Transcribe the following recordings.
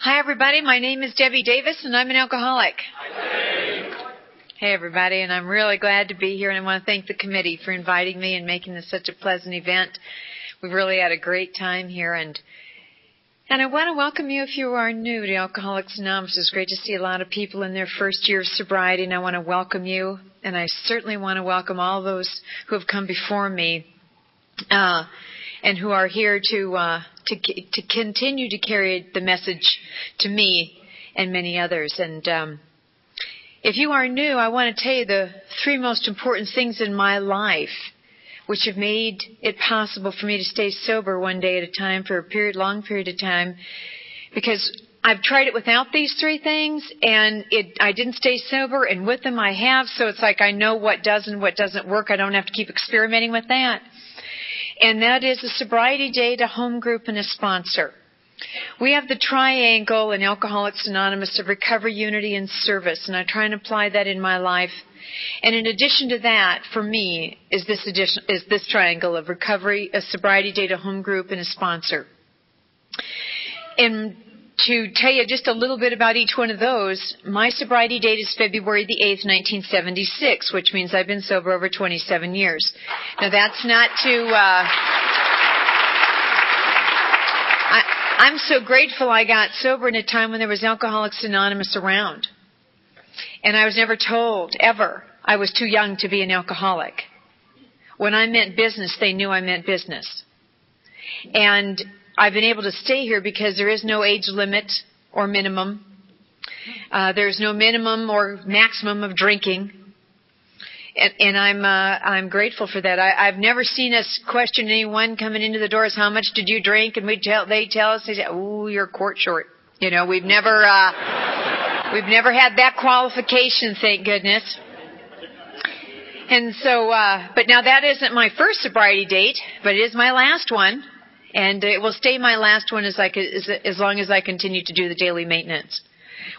Hi, everybody. My name is Debbie Davis, and I'm an alcoholic. Hey, everybody, and I'm really glad to be here, and I want to thank the committee for inviting me and making this such a pleasant event. We've really had a great time here, and I want to welcome you if you are new to Alcoholics Anonymous. It's great to see a lot of people in their first year of sobriety, and I want to welcome you, and I certainly want to welcome all those who have come before me and who are here to continue to carry the message to me and many others. And if you are new, I want to tell you the three most important things in my life which have made it possible for me to stay sober one day at a time for a long period of time, because I've tried it without these three things, and I didn't stay sober, and with them I have, so it's like I know what does and what doesn't work. I don't have to keep experimenting with that. And that is a sobriety date, a home group, and a sponsor. We have the triangle in Alcoholics Anonymous of recovery, unity, and service, and I try and apply that in my life. And in addition to that, for me, is this triangle of recovery, a sobriety date, a home group, and a sponsor. And to tell you just a little bit about each one of those, my sobriety date is February the 8th, 1976, which means I've been sober over 27 years. Now, that's not to... I'm so grateful I got sober in a time when there was Alcoholics Anonymous around. And I was never told, ever, I was too young to be an alcoholic. When I meant business, they knew I meant business. And I've been able to stay here because there is no age limit or minimum. There's no minimum or maximum of drinking. And I'm grateful for that. I've never seen us question anyone coming into the doors, how much did you drink? And they tell us, they say, "Oh, you're quart short." You know, we've never had that qualification, thank goodness. And so, but now that isn't my first sobriety date, but it is my last one. And it will stay my last one as long as I continue to do the daily maintenance.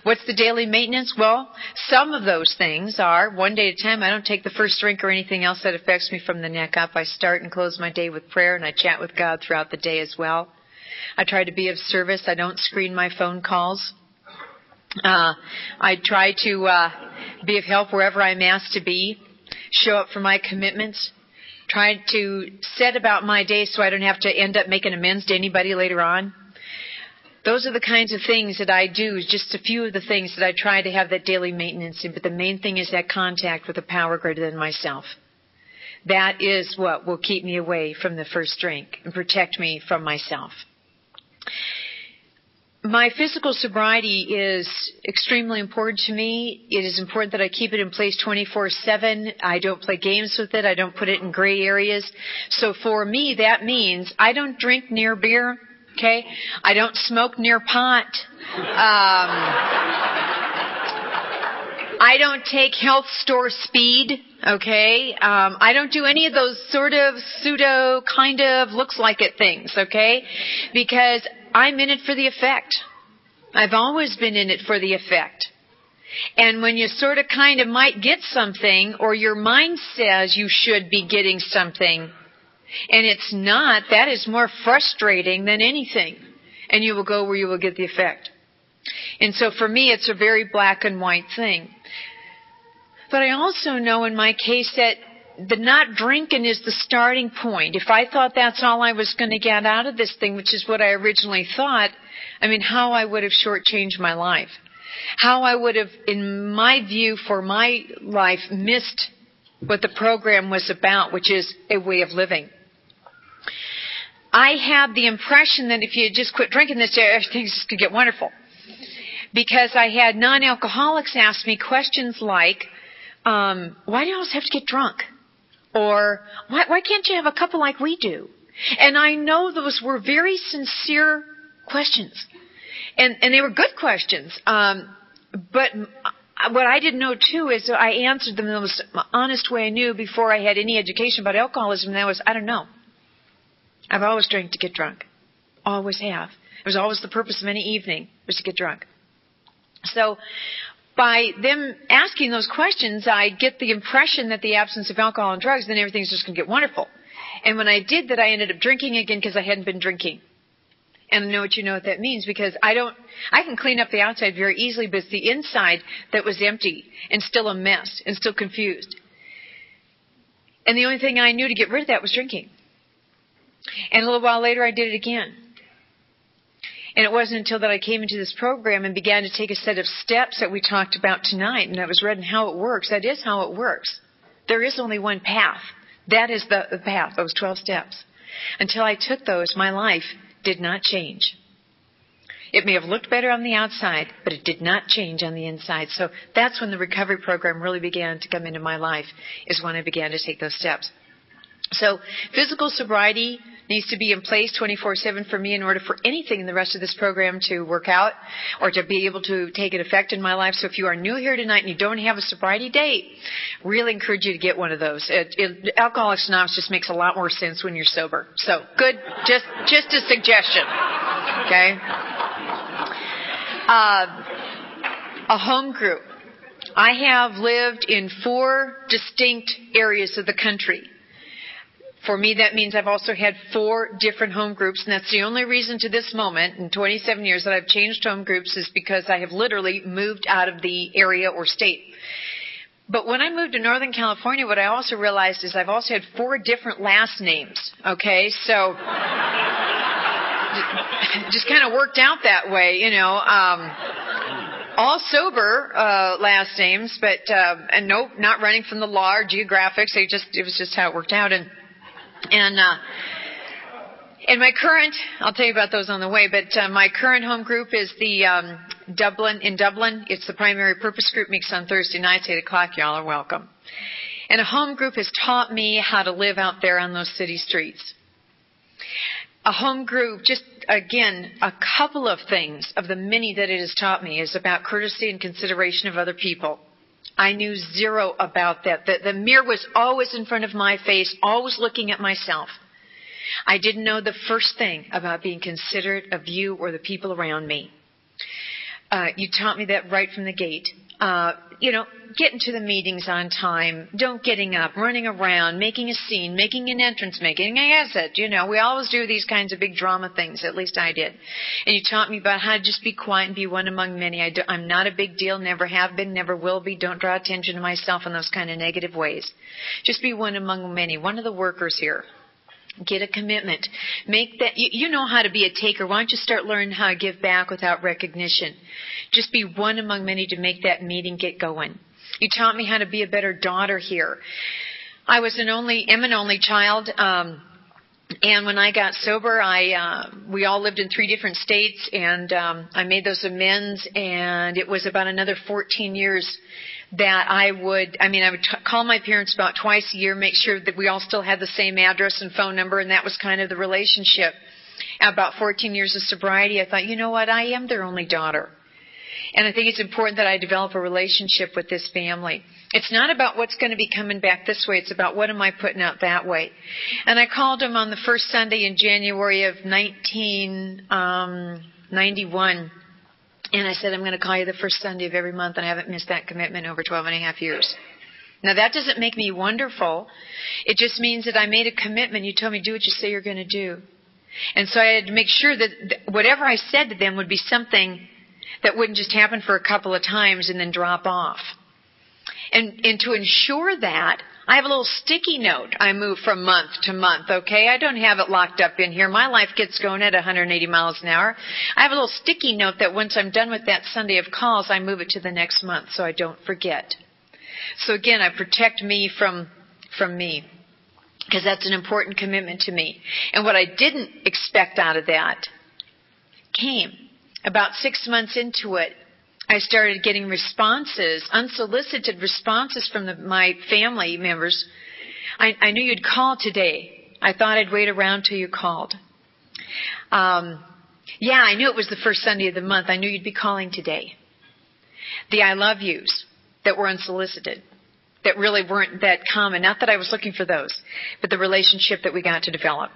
What's the daily maintenance? Well, some of those things are one day at a time. I don't take the first drink or anything else that affects me from the neck up. I start and close my day with prayer, and I chat with God throughout the day as well. I try to be of service. I don't screen my phone calls. I try to be of help wherever I'm asked to be, show up for my commitments, try to set about my day so I don't have to end up making amends to anybody later on. Those are the kinds of things that I do, just a few of the things that I try to have that daily maintenance in, but the main thing is that contact with a power greater than myself. That is what will keep me away from the first drink and protect me from myself. My physical sobriety is extremely important to me. It is important that I keep it in place 24/7. I don't play games with it. I don't put it in gray areas. So for me, that means I don't drink near beer. Okay? I don't smoke near pot. I don't take health store speed. Okay? I don't do any of those sort of pseudo kind of looks like it things. Okay? Because I'm in it for the effect. I've always been in it for the effect. And when you sort of kind of might get something, or your mind says you should be getting something, and it's not, that is more frustrating than anything. And you will go where you will get the effect. And so for me, it's a very black and white thing. But I also know in my case that the not drinking is the starting point. If I thought that's all I was going to get out of this thing, which is what I originally thought, I mean, how I would have shortchanged my life. How I would have, in my view, for my life, missed what the program was about, which is a way of living. I had the impression that if you just quit drinking this year, things could get wonderful. Because I had non-alcoholics ask me questions like, why do you always have to get drunk? Or, why can't you have a couple like we do? And I know those were very sincere questions. And they were good questions. But what I didn't know, too, is I answered them in the most honest way I knew before I had any education about alcoholism. And that was, I don't know. I've always drank to get drunk. Always have. It was always the purpose of any evening, was to get drunk. So by them asking those questions, I get the impression that the absence of alcohol and drugs, then everything's just going to get wonderful. And when I did that, I ended up drinking again because I hadn't been drinking. And I know what that means, because I can clean up the outside very easily, but it's the inside that was empty and still a mess and still confused. And the only thing I knew to get rid of that was drinking. And a little while later, I did it again. And it wasn't until that I came into this program and began to take a set of steps that we talked about tonight, and I was reading how it works. That is how it works. There is only one path. That is the path, those 12 steps. Until I took those, my life did not change. It may have looked better on the outside, but it did not change on the inside. So that's when the recovery program really began to come into my life, is when I began to take those steps. So physical sobriety needs to be in place 24/7 for me in order for anything in the rest of this program to work out or to be able to take an effect in my life. So if you are new here tonight and you don't have a sobriety date, really encourage you to get one of those. Alcoholics Anonymous just makes a lot more sense when you're sober. So good, just a suggestion. Okay? A home group. I have lived in 4 distinct areas of the country. For me, that means I've also had 4 different home groups, and that's the only reason to this moment, in 27 years, that I've changed home groups, is because I have literally moved out of the area or state. But when I moved to Northern California, what I also realized is I've also had 4 different last names, okay? So just kind of worked out that way, all sober last names, but and nope, not running from the law or geographics. It was just how it worked out. And my current, I'll tell you about those on the way, but my current home group is the Dublin. It's the primary purpose group, meets on Thursday nights, 8 o'clock. Y'all are welcome. And a home group has taught me how to live out there on those city streets. A home group, just again, a couple of things of the many that it has taught me, is about courtesy and consideration of other people. I knew zero about that. The mirror was always in front of my face, always looking at myself. I didn't know the first thing about being considerate of you or the people around me. You taught me that right from the gate. Getting to the meetings on time, don't getting up, running around, making a scene, making an entrance, making an exit. We always do these kinds of big drama things. At least I did. And you taught me about how to just be quiet and be one among many. I'm not a big deal, never have been, never will be. Don't draw attention to myself in those kind of negative ways. Just be one among many, one of the workers here. Get a commitment. Make that. You know how to be a taker. Why don't you start learning how to give back without recognition? Just be one among many to make that meeting get going. You taught me how to be a better daughter here. I was am an only child, and when I got sober, we all lived in 3 different states, and I made those amends, and it was about another 14 years that I would call my parents about twice a year, make sure that we all still had the same address and phone number, and that was kind of the relationship. About 14 years of sobriety, I thought, you know what, I am their only daughter. And I think it's important that I develop a relationship with this family. It's not about what's going to be coming back this way. It's about what am I putting out that way. And I called him on the first Sunday in January of 1991. And I said, I'm going to call you the first Sunday of every month. And I haven't missed that commitment over 12 and a half years. Now, that doesn't make me wonderful. It just means that I made a commitment. You told me, do what you say you're going to do. And so I had to make sure that whatever I said to them would be something that wouldn't just happen for a couple of times and then drop off. And to ensure that, I have a little sticky note I move from month to month, okay? I don't have it locked up in here. My life gets going at 180 miles an hour. I have a little sticky note that once I'm done with that Sunday of calls, I move it to the next month so I don't forget. So again, I protect me from me, because that's an important commitment to me. And what I didn't expect out of that came. About 6 months into it, I started getting responses, unsolicited responses from my family members. I knew you'd call today. I thought I'd wait around till you called. I knew it was the first Sunday of the month. I knew you'd be calling today. The I love yous that were unsolicited, that really weren't that common. Not that I was looking for those, but the relationship that we got to develop.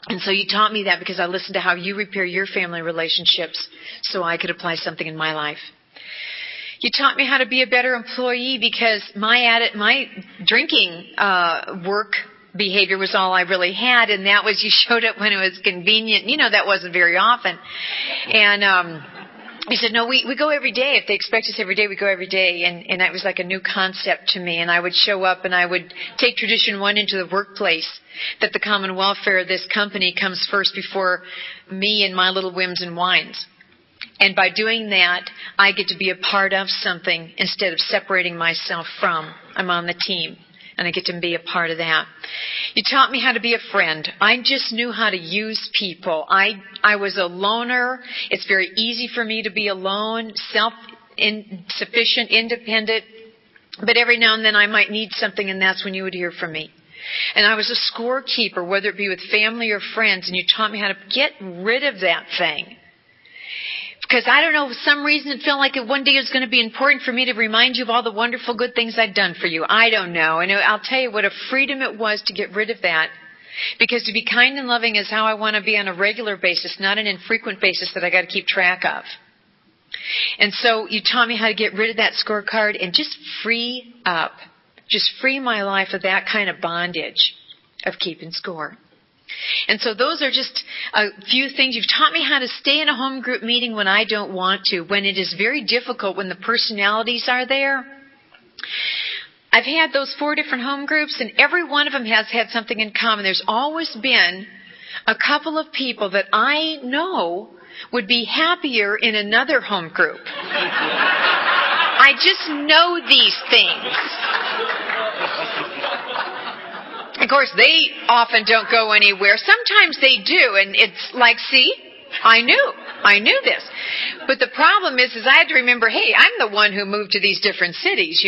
And so you taught me that because I listened to how you repair your family relationships so I could apply something in my life. You taught me how to be a better employee because my drinking work behavior was all I really had, and that was you showed up when it was convenient. That wasn't very often. And he said, no, we go every day. If they expect us every day, we go every day. And that was like a new concept to me. And I would show up and I would take tradition one into the workplace, that the common welfare of this company comes first before me and my little whims and whines. And by doing that, I get to be a part of something instead of separating myself from. I'm on the team, and I get to be a part of that. You taught me how to be a friend. I just knew how to use people. I was a loner. It's very easy for me to be alone, self-sufficient, independent. But every now and then I might need something, and that's when you would hear from me. And I was a scorekeeper, whether it be with family or friends, and you taught me how to get rid of that thing. Because I don't know, for some reason it felt like one day it was going to be important for me to remind you of all the wonderful good things I'd done for you. I don't know. And I'll tell you what a freedom it was to get rid of that. Because to be kind and loving is how I want to be on a regular basis, not an infrequent basis that I got to keep track of. And so you taught me how to get rid of that scorecard and just free up. Just free my life of that kind of bondage of keeping score. And so those are just a few things. You've taught me how to stay in a home group meeting when I don't want to, when it is very difficult, when the personalities are there. I've had those 4 different home groups, and every one of them has had something in common. There's always been a couple of people that I know would be happier in another home group. I just know these things. Of course, they often don't go anywhere. Sometimes they do, and it's like, see, I knew this. But the problem is I had to remember, hey, I'm the one who moved to these different cities,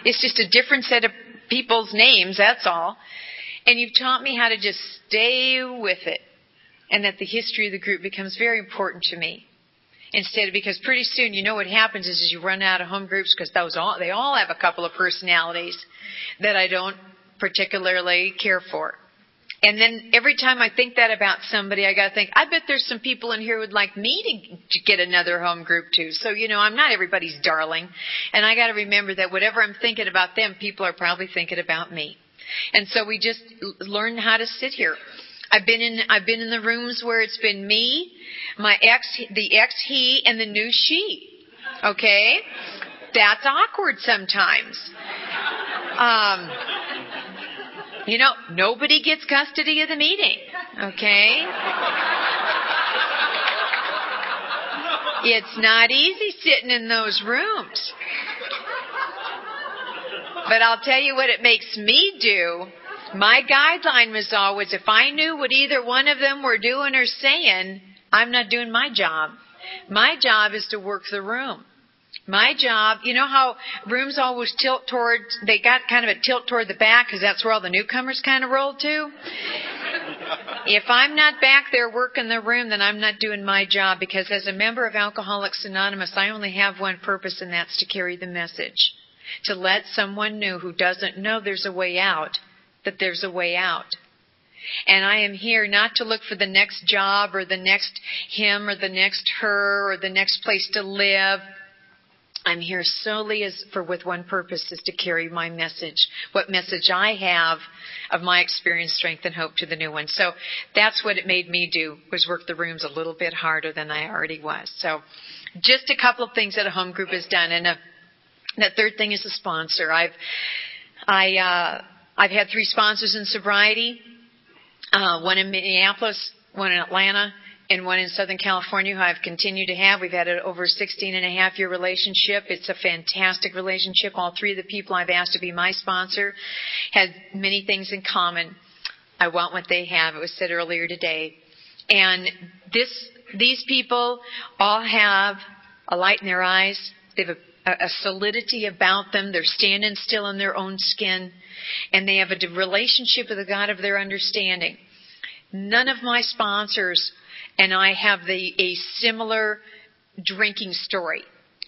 It's just a different set of people's names, that's all. And you've taught me how to just stay with it, and that the history of the group becomes very important to me. Because pretty soon, what happens is you run out of home groups because they all have a couple of personalities that I don't particularly care for. And then every time I think that about somebody, I got to think, I bet there's some people in here who would like me to get another home group too. So, I'm not everybody's darling. And I got to remember that whatever I'm thinking about them, people are probably thinking about me. And so we just learn how to sit here. I've been in the rooms where it's been me, my ex, the ex he, and the new she. Okay? That's awkward sometimes. Nobody gets custody of the meeting, okay? It's not easy sitting in those rooms. But I'll tell you what it makes me do. My guideline was always, if I knew what either one of them were doing or saying, I'm not doing my job. My job is to work the room. My job, how rooms always tilt towards, they got kind of a tilt toward the back because that's where all the newcomers kind of roll to. If I'm not back there working the room, then I'm not doing my job, because as a member of Alcoholics Anonymous, I only have one purpose, and that's to carry the message. To let someone know who doesn't know there's a way out, that there's a way out. And I am here not to look for the next job or the next him or the next her or the next place to live. I'm here solely with one purpose, is to carry my message, what message I have of my experience, strength, and hope to the new one. So that's what it made me do, was work the rooms a little bit harder than I already was. So just a couple of things that a home group has done. And the third thing is a sponsor. I've had 3 sponsors in sobriety, one in Minneapolis, one in Atlanta, and one in Southern California, who I've continued to have. We've had an over 16-and-a-half-year relationship. It's a fantastic relationship. All 3 of the people I've asked to be my sponsor had many things in common. I want what they have. It was said earlier today. And these people all have a light in their eyes. They have a solidity about them. They're standing still in their own skin. And they have a relationship with the God of their understanding. None of my sponsors and I have a similar drinking story.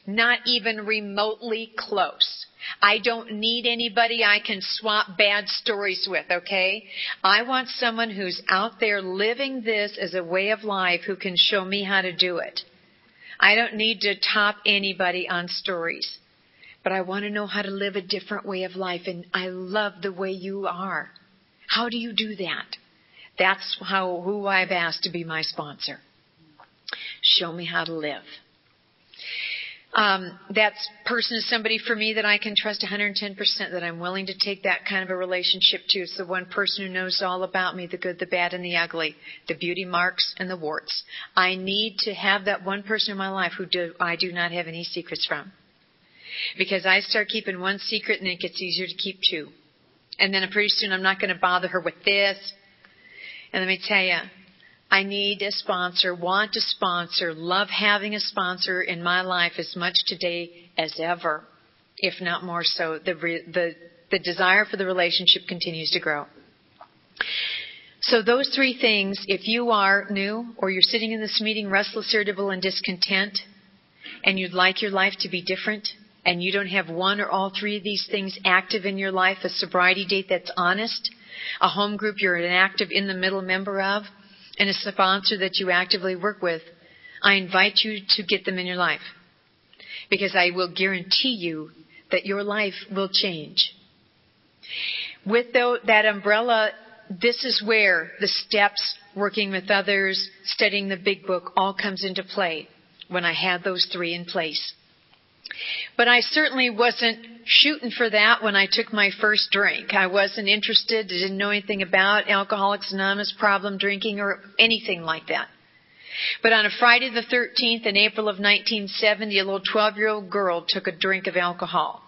Not even remotely close. I don't need anybody I can swap bad stories with, okay? I want someone who's out there living this as a way of life, who can show me how to do it. I don't need to top anybody on stories. But I want to know how to live a different way of life, and I love the way you are. How do you do that? That's who I've asked to be my sponsor. Show me how to live. That person is somebody for me that I can trust 110%, that I'm willing to take that kind of a relationship to. It's the one person who knows all about me, the good, the bad, and the ugly, the beauty marks and the warts. I need to have that one person in my life who I do not have any secrets from. Because I start keeping one secret and it gets easier to keep two. And then pretty soon I'm not going to bother her with this. And let me tell you, I need a sponsor, want a sponsor, love having a sponsor in my life as much today as ever, if not more so. The desire for the relationship continues to grow. So those three things, if you are new or you're sitting in this meeting restless, irritable, and discontent, and you'd like your life to be different, and you don't have one or all three of these things active in your life, a sobriety date that's honest, a home group you're an active in the middle member of, and a sponsor that you actively work with, I invite you to get them in your life. Because I will guarantee you that your life will change. With that umbrella, this is where the steps, working with others, studying the big book, all comes into play when I had those three in place. But I certainly wasn't shooting for that when I took my first drink. I wasn't interested, didn't know anything about Alcoholics Anonymous, problem drinking, or anything like that. But on a Friday the 13th in April of 1970, a little 12-year-old girl took a drink of alcohol.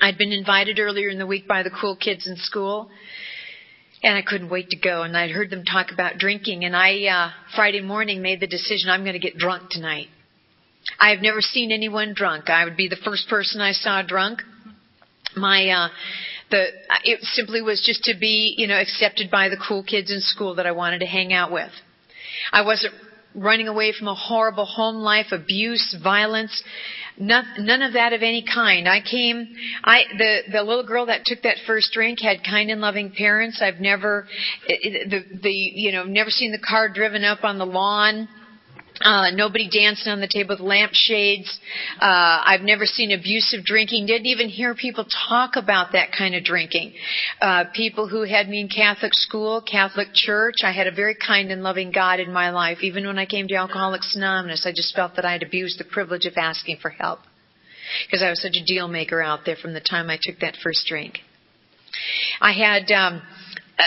I'd been invited earlier in the week by the cool kids in school, and I couldn't wait to go. And I'd heard them talk about drinking, and I, Friday morning, made the decision, I'm going to get drunk tonight. I have never seen anyone drunk. I would be the first person I saw drunk. It simply was just to be, accepted by the cool kids in school that I wanted to hang out with. I wasn't running away from a horrible home life, abuse, violence, none of that of any kind. The little girl that took that first drink had kind and loving parents. I've never seen the car driven up on the lawn. Nobody dancing on the table with lampshades. I've never seen abusive drinking. Didn't even hear people talk about that kind of drinking. People who had me in Catholic school, Catholic church. I had a very kind and loving God in my life. Even when I came to Alcoholics Anonymous, I just felt that I had abused the privilege of asking for help. Because I was such a deal maker out there from the time I took that first drink.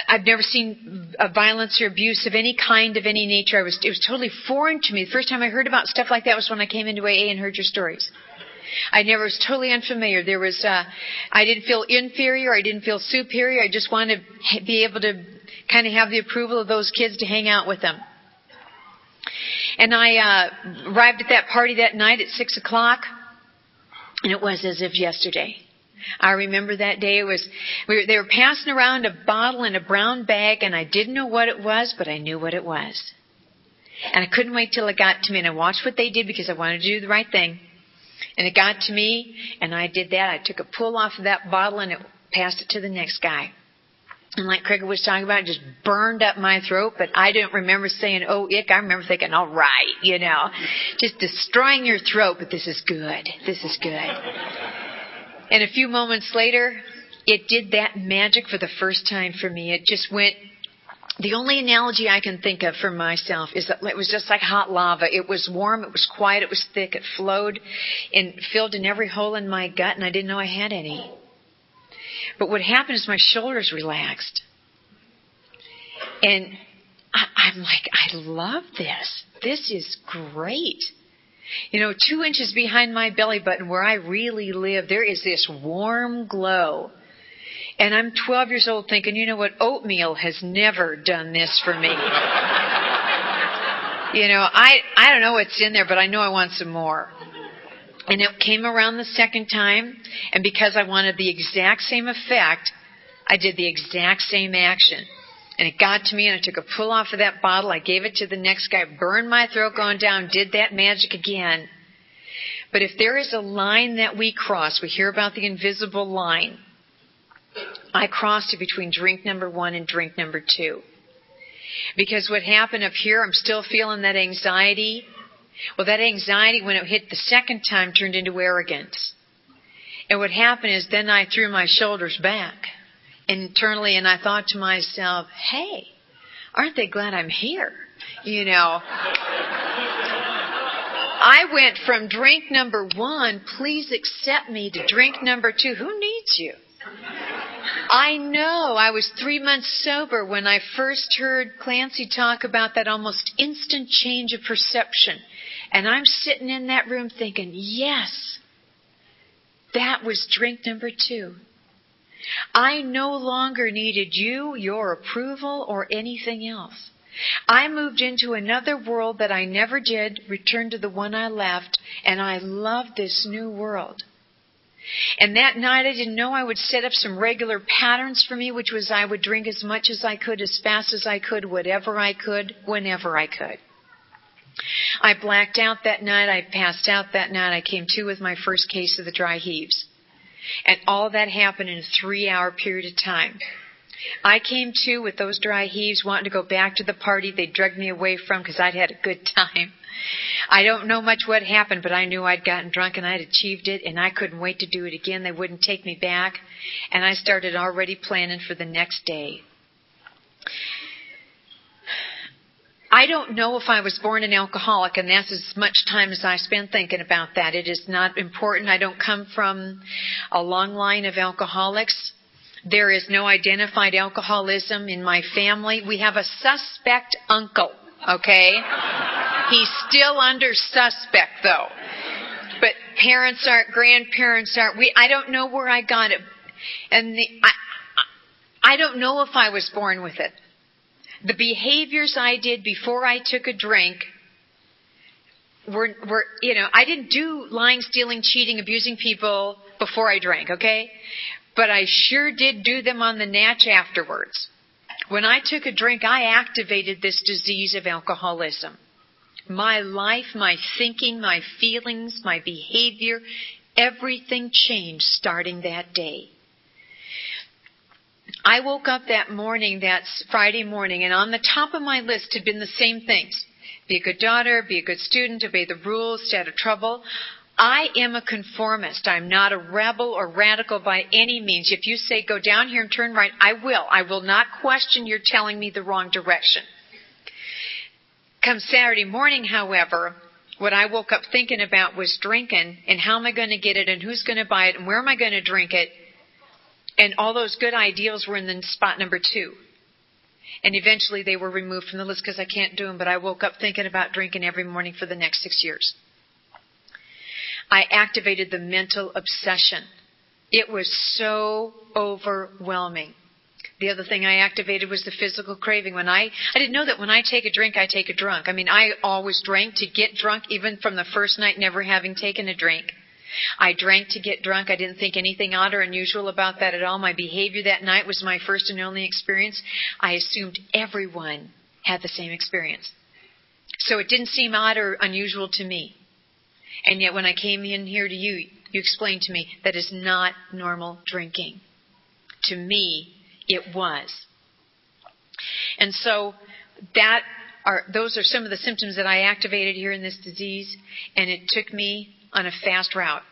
I've never seen violence or abuse of any kind, of any nature. It was totally foreign to me. The first time I heard about stuff like that was when I came into AA and heard your stories. I was totally unfamiliar. I didn't feel inferior. I didn't feel superior. I just wanted to be able to kind of have the approval of those kids to hang out with them. And I arrived at that party that night at 6 o'clock, and it was as if yesterday. I remember that day. They were passing around a bottle in a brown bag, and I didn't know what it was, but I knew what it was. And I couldn't wait till it got to me, and I watched what they did because I wanted to do the right thing. And it got to me, and I did that. I took a pull off of that bottle, and it passed it to the next guy. And like Craig was talking about, it just burned up my throat, but I didn't remember saying, oh, ick. I remember thinking, all right, just destroying your throat, but this is good. This is good. And a few moments later, it did that magic for the first time for me. It just went. The only analogy I can think of for myself is that it was just like hot lava. It was warm, it was quiet, it was thick, it flowed and filled in every hole in my gut, and I didn't know I had any. But what happened is my shoulders relaxed. And I'm like, I love this. This is great. 2 inches behind my belly button where I really live, there is this warm glow. And I'm 12 years old thinking, you know what, oatmeal has never done this for me. I don't know what's in there, but I know I want some more. And it came around the second time, and because I wanted the exact same effect, I did the exact same action. And it got to me, and I took a pull off of that bottle. I gave it to the next guy, burned my throat going down, did that magic again. But if there is a line that we cross, we hear about the invisible line. I crossed it between drink number 1 and drink number 2. Because what happened up here, I'm still feeling that anxiety. Well, that anxiety, when it hit the second time, turned into arrogance. And what happened is then I threw my shoulders back. internally, and I thought to myself, hey, aren't they glad I'm here? You know. I went from drink number 1, please accept me, to drink number 2, who needs you? I know. I was 3 months sober when I first heard Clancy talk about that almost instant change of perception. And I'm sitting in that room thinking, yes, that was drink number 2. I no longer needed you, your approval, or anything else. I moved into another world that I never did, returned to the one I left, and I loved this new world. And that night I didn't know I would set up some regular patterns for me, which was I would drink as much as I could, as fast as I could, whatever I could, whenever I could. I blacked out that night. I passed out that night. I came to with my first case of the dry heaves. And all that happened in a 3-hour period of time. I came to with those dry heaves, wanting to go back to the party they drugged me away from because I'd had a good time. I don't know much what happened, but I knew I'd gotten drunk and I'd achieved it, and I couldn't wait to do it again. They wouldn't take me back, and I started already planning for the next day. I don't know if I was born an alcoholic, and that's as much time as I spend thinking about that. It is not important. I don't come from a long line of alcoholics. There is no identified alcoholism in my family. We have a suspect uncle, okay? He's still under suspect, though. But parents aren't, grandparents aren't. I don't know where I got it. And I don't know if I was born with it. The behaviors I did before I took a drink were I didn't do lying, stealing, cheating, abusing people before I drank, okay? But I sure did do them on the natch afterwards. When I took a drink, I activated this disease of alcoholism. My life, my thinking, my feelings, my behavior, everything changed starting that day. I woke up that morning, that's Friday morning, and on the top of my list had been the same things. Be a good daughter, be a good student, obey the rules, stay out of trouble. I am a conformist. I'm not a rebel or radical by any means. If you say go down here and turn right, I will. I will not question you're telling me the wrong direction. Come Saturday morning, however, what I woke up thinking about was drinking and how am I going to get it and who's going to buy it and where am I going to drink it. And all those good ideals were in the spot number 2. And eventually they were removed from the list because I can't do them. But I woke up thinking about drinking every morning for the next 6 years. I activated the mental obsession. It was so overwhelming. The other thing I activated was the physical craving. I didn't know that when I take a drink, I take a drunk. I mean, I always drank to get drunk, even from the first night never having taken a drink. I drank to get drunk. I didn't think anything odd or unusual about that at all. My behavior that night was my first and only experience. I assumed everyone had the same experience. So it didn't seem odd or unusual to me. And yet when I came in here to you, you explained to me that is not normal drinking. To me, it was. And so those are some of the symptoms that I activated here in this disease, and it took me on a fast route.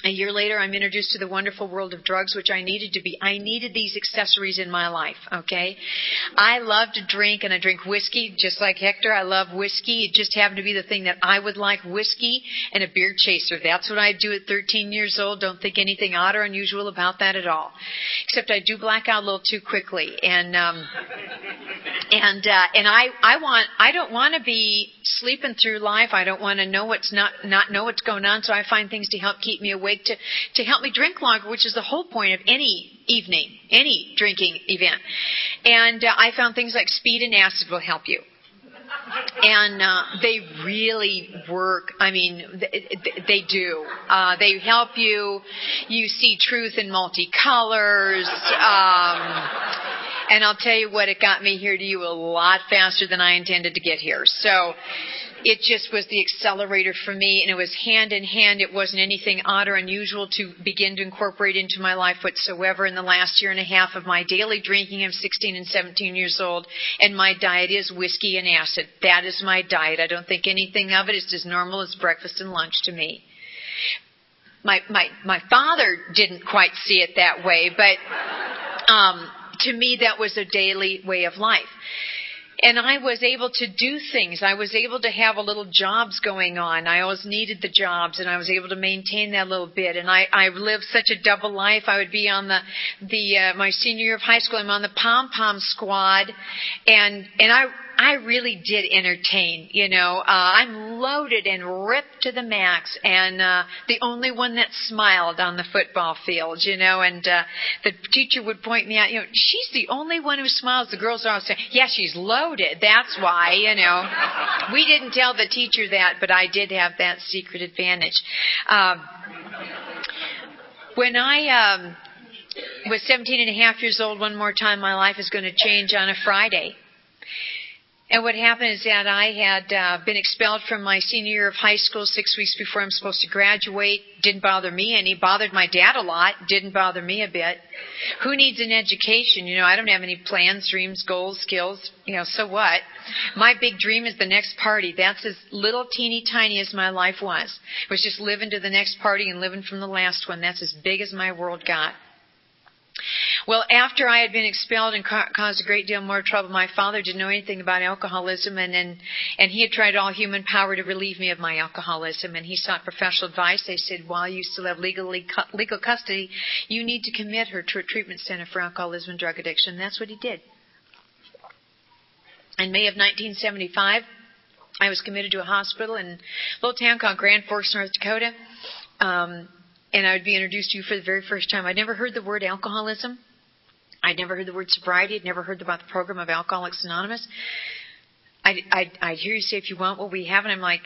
A year later, I'm introduced to the wonderful world of drugs, which I needed to be. I needed these accessories in my life, okay? I love to drink, and I drink whiskey, just like Hector. I love whiskey. It just happened to be the thing that I would like, whiskey and a beer chaser. That's what I do at 13 years old. Don't think anything odd or unusual about that at all. Except I do black out a little too quickly. And I don't want to be sleeping through life. I don't want to know not know what's going on. So I find things to help keep me awake, to help me drink longer, which is the whole point of any evening, any drinking event. And I found things like speed and acid will help you. And they really work. I mean, they do. They help you. You see truth in multicolors. And I'll tell you what, it got me here to you a lot faster than I intended to get here. So it just was the accelerator for me, and it was hand in hand. It wasn't anything odd or unusual to begin to incorporate into my life whatsoever in the last year and a half of my daily drinking. I'm 16 and 17 years old, and my diet is whiskey and acid. That is my diet. I don't think anything of it is as normal as breakfast and lunch to me. My father didn't quite see it that way, but To me, that was a daily way of life. And I was able to do things. I was able to have a little jobs going on. I always needed the jobs, and I was able to maintain that a little bit. And I lived such a double life. I would be on my senior year of high school. I'm on the pom-pom squad, and I really did entertain. I'm loaded and ripped to the max, and the only one that smiled on the football field. And the teacher would point me out. She's the only one who smiles. The girls are all saying, "Yeah, she's loaded. That's why." We didn't tell the teacher that, but I did have that secret advantage. When I was 17 and a half years old, one more time, my life is going to change on a Friday. And what happened is that I had been expelled from my senior year of high school 6 weeks before I'm supposed to graduate. Didn't bother me any. Bothered my dad a lot. Didn't bother me a bit. Who needs an education? I don't have any plans, dreams, goals, skills. So what? My big dream is the next party. That's as little teeny tiny as my life was. It was just living to the next party and living from the last one. That's as big as my world got. Well, after I had been expelled and caused a great deal more trouble, my father didn't know anything about alcoholism, and he had tried all human power to relieve me of my alcoholism, and he sought professional advice. They said, while you still have legal custody, you need to commit her to a treatment center for alcoholism and drug addiction. And that's what he did. In May of 1975, I was committed to a hospital in a little town called Grand Forks, North Dakota. And I would be introduced to you for the very first time. I'd never heard the word alcoholism. I'd never heard the word sobriety. I'd never heard about the program of Alcoholics Anonymous. I'd hear you say, "If you want what we have," and I'm like,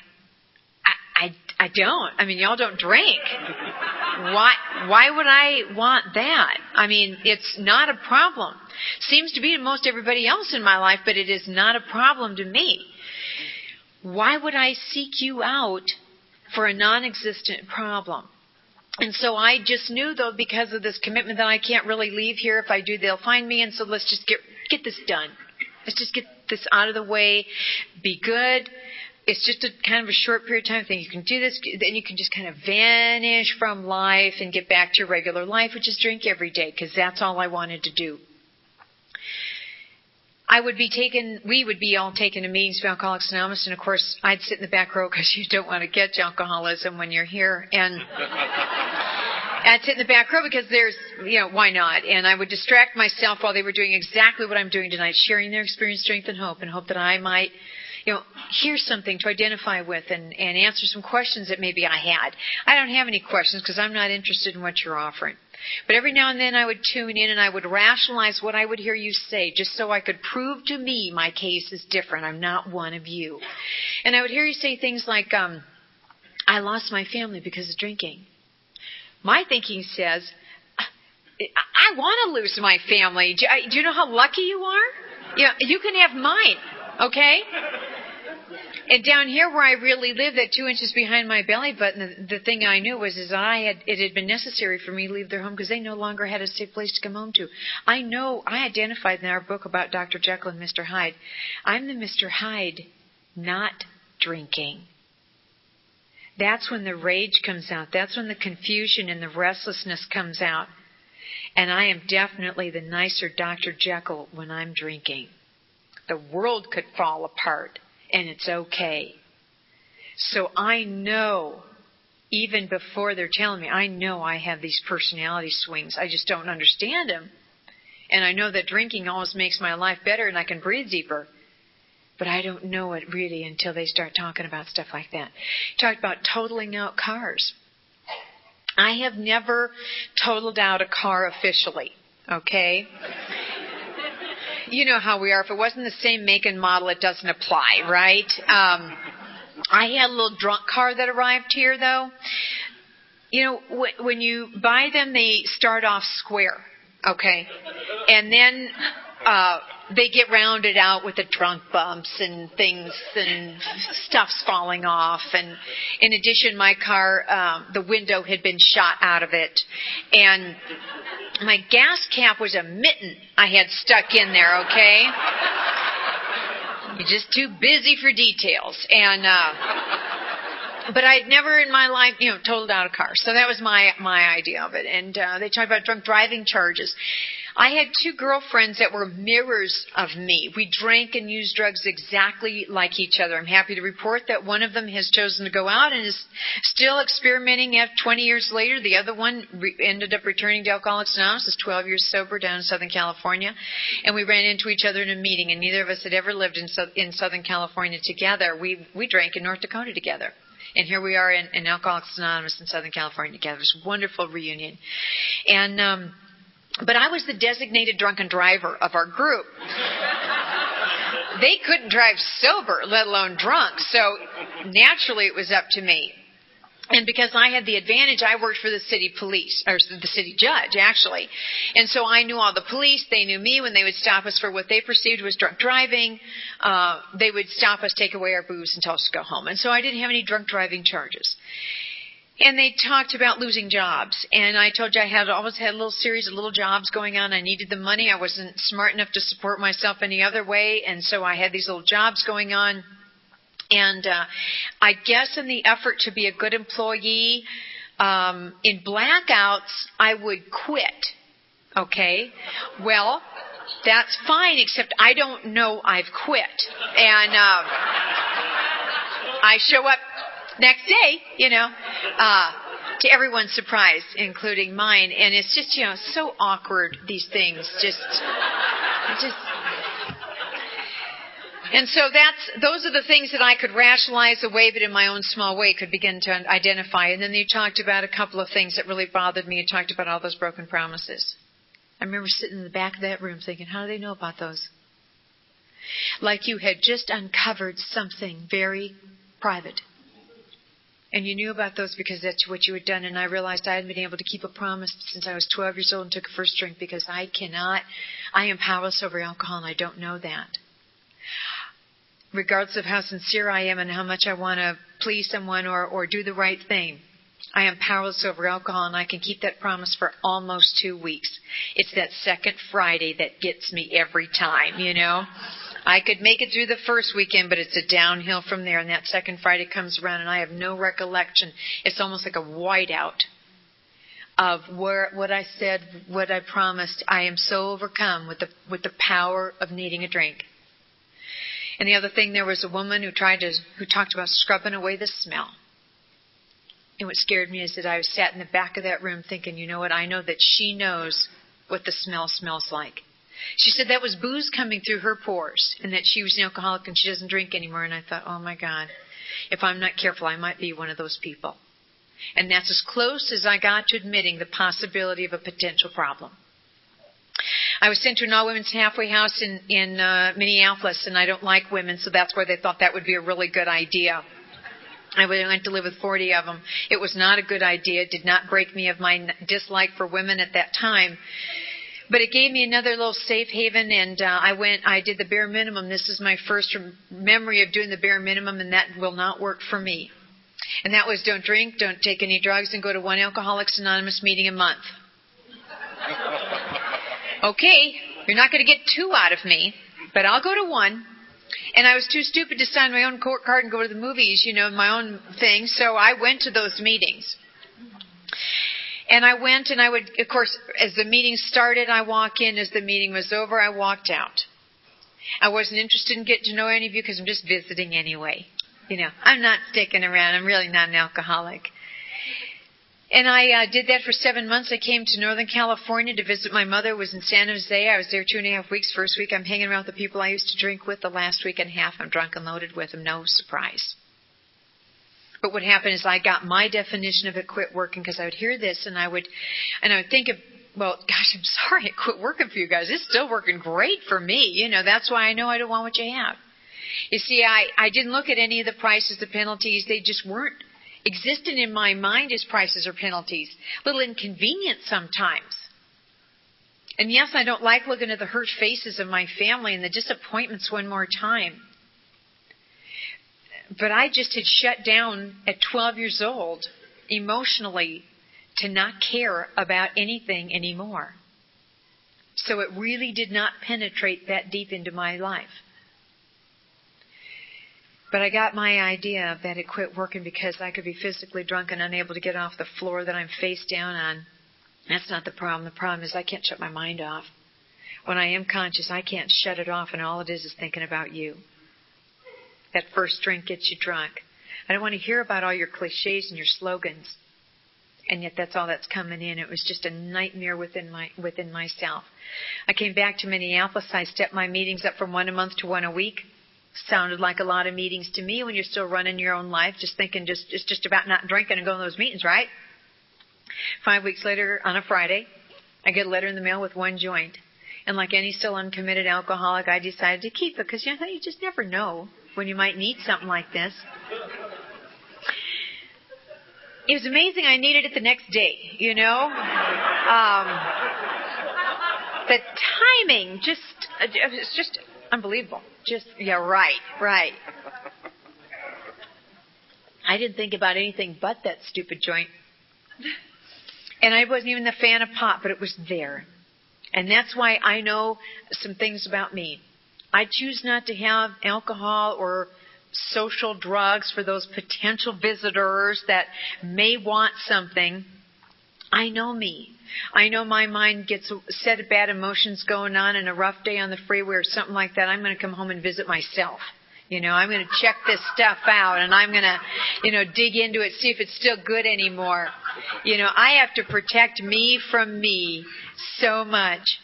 I don't. I mean, y'all don't drink. Why would I want that? I mean, it's not a problem. Seems to be to most everybody else in my life, but it is not a problem to me. Why would I seek you out for a non-existent problem? And so I just knew, though, because of this commitment, that I can't really leave here. If I do, they'll find me. And so let's just get this done. Let's just get this out of the way. Be good. It's just a kind of a short period of time thing. You can do this, then you can just kind of vanish from life and get back to your regular life, which is drink every day, because that's all I wanted to do. We would be all taken to meetings of Alcoholics Anonymous, and of course, I'd sit in the back row because you don't want to catch alcoholism when you're here. And I'd sit in the back row because there's, why not? And I would distract myself while they were doing exactly what I'm doing tonight, sharing their experience, strength, and hope that I might, hear something to identify with and answer some questions that maybe I had. I don't have any questions because I'm not interested in what you're offering. But every now and then I would tune in and I would rationalize what I would hear you say, just so I could prove to me my case is different. I'm not one of you. And I would hear you say things like, I lost my family because of drinking. My thinking says, I want to lose my family. Do you know how lucky you are? You can have mine, okay? And down here where I really lived, that 2 inches behind my belly button, the thing I knew was it had been necessary for me to leave their home because they no longer had a safe place to come home to. I identified in our book about Dr. Jekyll and Mr. Hyde. I'm the Mr. Hyde, not drinking. That's when the rage comes out. That's when the confusion and the restlessness comes out. And I am definitely the nicer Dr. Jekyll when I'm drinking. The world could fall apart. And it's okay. So I know, even before they're telling me, I know I have these personality swings. I just don't understand them. And I know that drinking always makes my life better and I can breathe deeper. But I don't know it really until they start talking about stuff like that. Talked about totaling out cars. I have never totaled out a car officially, okay? You know how we are. If it wasn't the same make and model, it doesn't apply, right? I had a little drunk car that arrived here, though. When you buy them, they start off square, okay? And then they get rounded out with the drunk bumps and things and stuff's falling off. And in addition, my car, the window had been shot out of it. And my gas cap was a mitten I had stuck in there, okay? You're just too busy for details. And but I'd never in my life, totaled out a car. So that was my idea of it. And they talked about drunk driving charges. I had two girlfriends that were mirrors of me. We drank and used drugs exactly like each other. I'm happy to report that one of them has chosen to go out and is still experimenting 20 years later. The other one ended up returning to Alcoholics Anonymous, is 12 years sober down in Southern California. And we ran into each other in a meeting, and neither of us had ever lived in Southern California together. We drank in North Dakota together. And here we are in Alcoholics Anonymous in Southern California together. It was a wonderful reunion. And but I was the designated drunken driver of our group. They couldn't drive sober, let alone drunk. So naturally it was up to me. And because I had the advantage, I worked for the city police, or the city judge, actually. And so I knew all the police. They knew me when they would stop us for what they perceived was drunk driving. They would stop us, take away our booze, and tell us to go home. And so I didn't have any drunk driving charges. And they talked about losing jobs. And I told you I always had a little series of little jobs going on. I needed the money. I wasn't smart enough to support myself any other way. And so I had these little jobs going on. And I guess in the effort to be a good employee, in blackouts, I would quit. Okay? Well, that's fine, except I don't know I've quit. And I show up next day, to everyone's surprise, including mine. And it's just, so awkward, these things. And so those are the things that I could rationalize away, but in my own small way could begin to identify. And then you talked about a couple of things that really bothered me. You talked about all those broken promises. I remember sitting in the back of that room thinking, how do they know about those? Like you had just uncovered something very private. And you knew about those because that's what you had done. And I realized I hadn't been able to keep a promise since I was 12 years old and took a first drink because I am powerless over alcohol and I don't know that. Regardless of how sincere I am and how much I want to please someone or do the right thing, I am powerless over alcohol, and I can keep that promise for almost 2 weeks. It's that second Friday that gets me every time, I could make it through the first weekend, but it's a downhill from there, and that second Friday comes around, and I have no recollection. It's almost like a whiteout of what I said, what I promised. I am so overcome with the power of needing a drink. And the other thing, there was a woman who talked about scrubbing away the smell. And what scared me is that I was sat in the back of that room thinking, you know what, I know that she knows what the smell smells like. She said that was booze coming through her pores and that she was an alcoholic and she doesn't drink anymore. And I thought, oh my God, if I'm not careful, I might be one of those people. And that's as close as I got to admitting the possibility of a potential problem. I was sent to an all-women's halfway house in Minneapolis, and I don't like women, so that's why they thought that would be a really good idea. I went to live with 40 of them. It was not a good idea. It did not break me of my dislike for women at that time. But it gave me another little safe haven, and I did the bare minimum. This is my first memory of doing the bare minimum, and that will not work for me. And that was don't drink, don't take any drugs, and go to one Alcoholics Anonymous meeting a month. Okay, you're not going to get 2 out of me, but I'll go to 1. And I was too stupid to sign my own court card and go to the movies, my own thing. So I went to those meetings. And I went and I would, of course, as the meeting started, I walk in. As the meeting was over, I walked out. I wasn't interested in getting to know any of you because I'm just visiting anyway. I'm not sticking around. I'm really not an alcoholic. And I did that for 7 months. I came to Northern California to visit my mother, who was in San Jose. I was there 2.5 weeks. First week, I'm hanging around with the people I used to drink with. The last week and a half, I'm drunk and loaded with them. No surprise. But what happened is I got my definition of it quit working because I would hear this and I would think of, well, gosh, I'm sorry it quit working for you guys. It's still working great for me. That's why I know I don't want what you have. You see, I didn't look at any of the prices, the penalties. They just weren't existent in my mind as prices or penalties. A little inconvenient sometimes. And yes, I don't like looking at the hurt faces of my family and the disappointments one more time. But I just had shut down at 12 years old emotionally to not care about anything anymore. So it really did not penetrate that deep into my life. But I got my idea that it quit working because I could be physically drunk and unable to get off the floor that I'm face down on. That's not the problem. The problem is I can't shut my mind off. When I am conscious, I can't shut it off, and all it is thinking about you. That first drink gets you drunk. I don't want to hear about all your cliches and your slogans. And yet that's all that's coming in. It was just a nightmare within myself. I came back to Minneapolis. I stepped my meetings up from 1 a month to 1 a week. Sounded like a lot of meetings to me when you're still running your own life, just thinking it's just about not drinking and going to those meetings, right? 5 weeks later, on a Friday, I get a letter in the mail with 1 joint. And like any still uncommitted alcoholic, I decided to keep it because you just never know when you might need something like this. It was amazing. I needed it the next day, The timing it's just unbelievable. Right. I didn't think about anything but that stupid joint. And I wasn't even a fan of pot, but it was there. And that's why I know some things about me. I choose not to have alcohol or social drugs for those potential visitors that may want something. I know me. I know my mind gets a set of bad emotions going on and a rough day on the freeway or something like that. I'm going to come home and visit myself. I'm going to check this stuff out and I'm going to, dig into it, see if it's still good anymore. I have to protect me from me so much.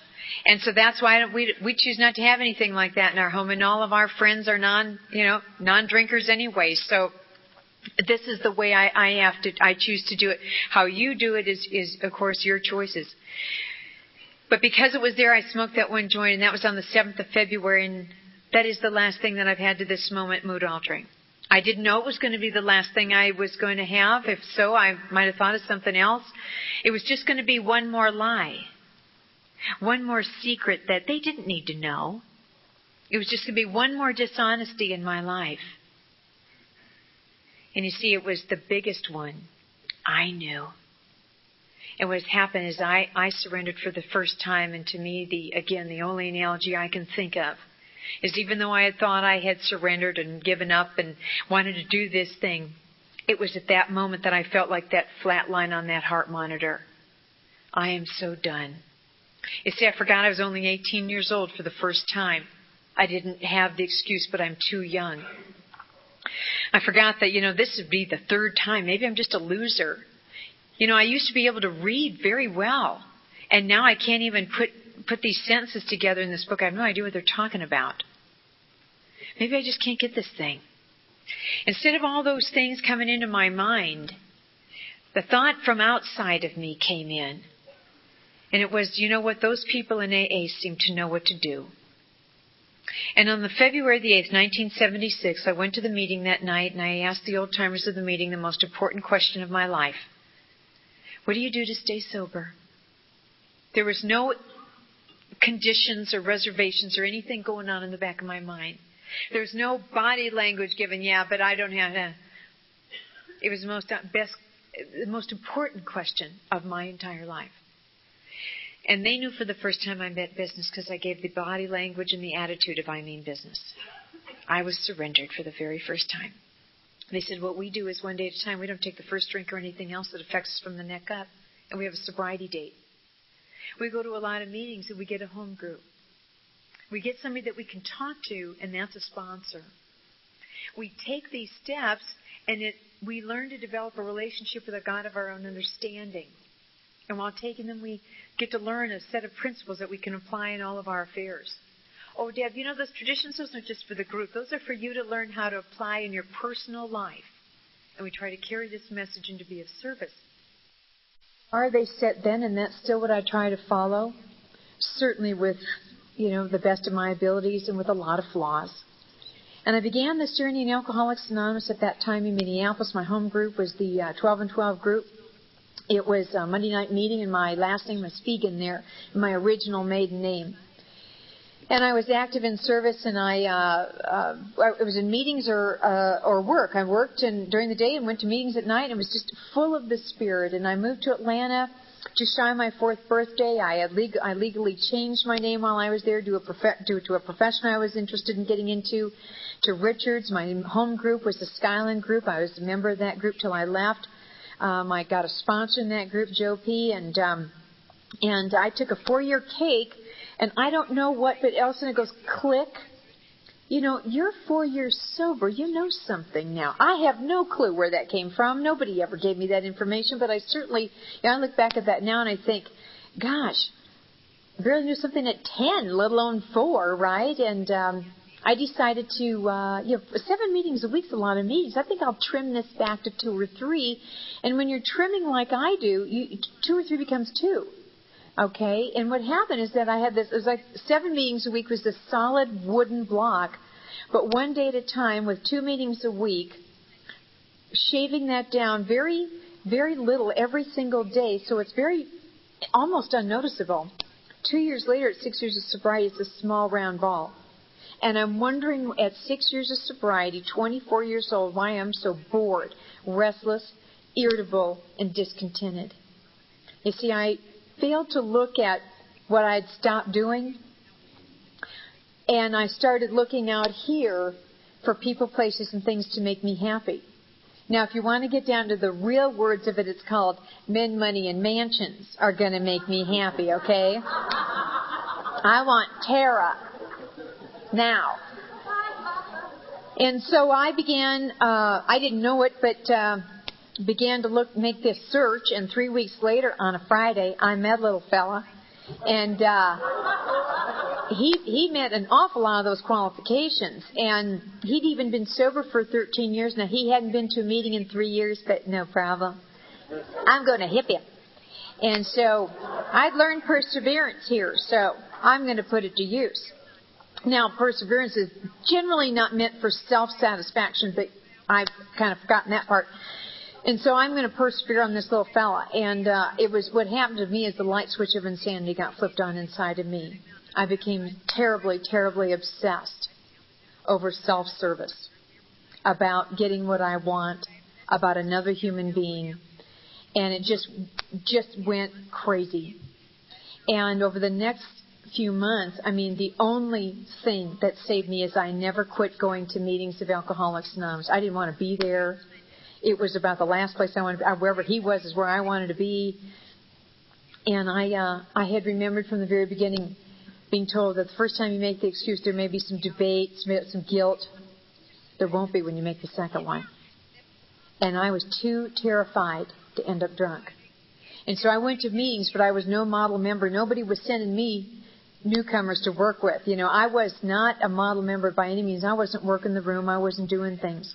And so that's why we choose not to have anything like that in our home. And all of our friends are non-drinkers anyway. So this is the way I choose to do it. How you do it is of course your choices. But because it was there, I smoked that 1 joint, and that was on the 7th of February, and that is the last thing that I've had to this moment mood altering. I didn't know it was going to be the last thing I was going to have. If so, I might have thought of something else. It was just going to be one more lie. One more secret that they didn't need to know. It was just going to be one more dishonesty in my life. And you see, it was the biggest one. I knew. And what has happened is I surrendered for the first time. And to me, the only analogy I can think of is even though I had thought I had surrendered and given up and wanted to do this thing, it was at that moment that I felt like that flat line on that heart monitor. I am so done. You see, I forgot I was only 18 years old for the first time. I didn't have the excuse, but I'm too young. I forgot that, this would be the 3rd time. Maybe I'm just a loser. I used to be able to read very well. And now I can't even put these sentences together in this book. I have no idea what they're talking about. Maybe I just can't get this thing. Instead of all those things coming into my mind, the thought from outside of me came in. And it was, those people in AA seem to know what to do. And on the February the 8th, 1976, I went to the meeting that night and I asked the old-timers of the meeting the most important question of my life. What do you do to stay sober? There was no conditions or reservations or anything going on in the back of my mind. There was no body language given, but I don't have that. It was the most important question of my entire life. And they knew for the first time I meant business because I gave the body language and the attitude of I mean business. I was surrendered for the very first time. They said, what we do is one day at a time. We don't take the first drink or anything else that affects us from the neck up. And we have a sobriety date. We go to a lot of meetings and we get a home group. We get somebody that we can talk to, and that's a sponsor. We take these steps and we learn to develop a relationship with a God of our own understanding. And while taking them, we get to learn a set of principles that we can apply in all of our affairs. Oh, Deb, those traditions, those aren't just for the group. Those are for you to learn how to apply in your personal life. And we try to carry this message and to be of service. Are they set then, and that's still what I try to follow? Certainly with, the best of my abilities and with a lot of flaws. And I began this journey in Alcoholics Anonymous at that time in Minneapolis. My home group was the 12 and 12 group. It was a Monday night meeting, and my last name was Fegan there, my original maiden name. And I was active in service, and I was in meetings or work. I worked during the day and went to meetings at night, and was just full of the Spirit. And I moved to Atlanta just shy of my 4th birthday. I legally changed my name while I was there due to a profession I was interested in getting into. To Richards, my home group was the Skyland group. I was a member of that group till I left. I got a sponsor in that group, Joe P. And I took a 4-year cake And I don't know what, but all of a sudden it goes click. You know, you're 4 years sober. You know something now. I have no clue where that came from. Nobody ever gave me that information, but I certainly, I look back at that now and I think, gosh, I barely knew something at 10, let alone 4, right? And I decided to, 7 meetings a week's a lot of meetings. I think I'll trim this back to 2 or 3. And when you're trimming like I do, 2 or 3 becomes 2. Okay, and what happened is that I had this, it was like 7 meetings a week was this solid wooden block, but one day at a time with 2 meetings a week, shaving that down very, very little every single day, so it's very, almost unnoticeable. 2 years later, at 6 years of sobriety, it's a small round ball. And I'm wondering at 6 years of sobriety, 24 years old, why I'm so bored, restless, irritable, and discontented. You see, I failed to look at what I'd stopped doing, and I started looking out here for people, places, and things to make me happy. Now, if you want to get down to the real words of it, it's called men, money, and mansions are going to make me happy, okay? I want Tara now. And so I began, I didn't know it, but began to make this search, and 3 weeks later, on a Friday, I met a little fella, and he met an awful lot of those qualifications, and he'd even been sober for 13 years. Now, he hadn't been to a meeting in 3 years, but no problem. I'm going to hip him. And so I'd learned perseverance here, so I'm going to put it to use. Now, perseverance is generally not meant for self-satisfaction, but I've kind of forgotten that part. And so I'm going to persevere on this little fella. And it was what happened to me is the light switch of insanity got flipped on inside of me. I became terribly, terribly obsessed over self-service, about getting what I want, about another human being. And it just went crazy. And over the next few months, I mean, the only thing that saved me is I never quit going to meetings of Alcoholics Anonymous. I didn't want to be there. It was about the last place I wanted to be. Wherever he was is where I wanted to be. And I had remembered from the very beginning being told that the first time you make the excuse, there may be some debate, some guilt. There won't be when you make the second one. And I was too terrified to end up drunk. And so I went to meetings, but I was no model member. Nobody was sending me newcomers to work with. You know, I was not a model member by any means. I wasn't working the room. I wasn't doing things.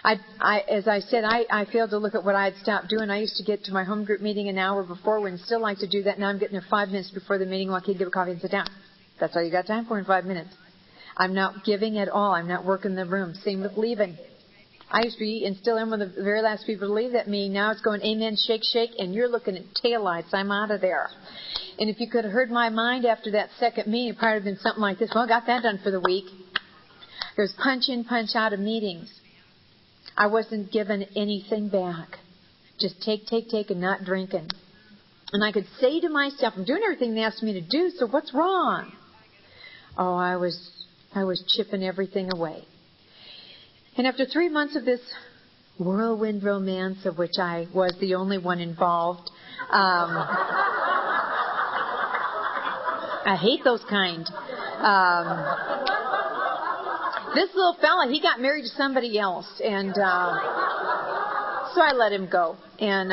As I said, I failed to look at what I had stopped doing. I used to get to my home group meeting an hour before, and still like to do that. Now I'm getting there 5 minutes before the meeting, walk in, give a coffee, and sit down. That's all you got time for in 5 minutes. I'm not giving at all. I'm not working the room. Same with leaving. I used to be, and still am, one of the very last people to leave that meeting. Now it's going, amen, shake, shake, and you're looking at taillights. I'm out of there. And if you could have heard my mind after that second meeting, it probably would have been something like this. Well, I got that done for the week. There's punch in, punch out of meetings. I wasn't given anything back. Just take, and not drinking. And I could say to myself, I'm doing everything they asked me to do, so what's wrong? Oh, I was chipping everything away. And after 3 months of this whirlwind romance, of which I was the only one involved, I hate those kind. This little fella, he got married to somebody else, and so I let him go. And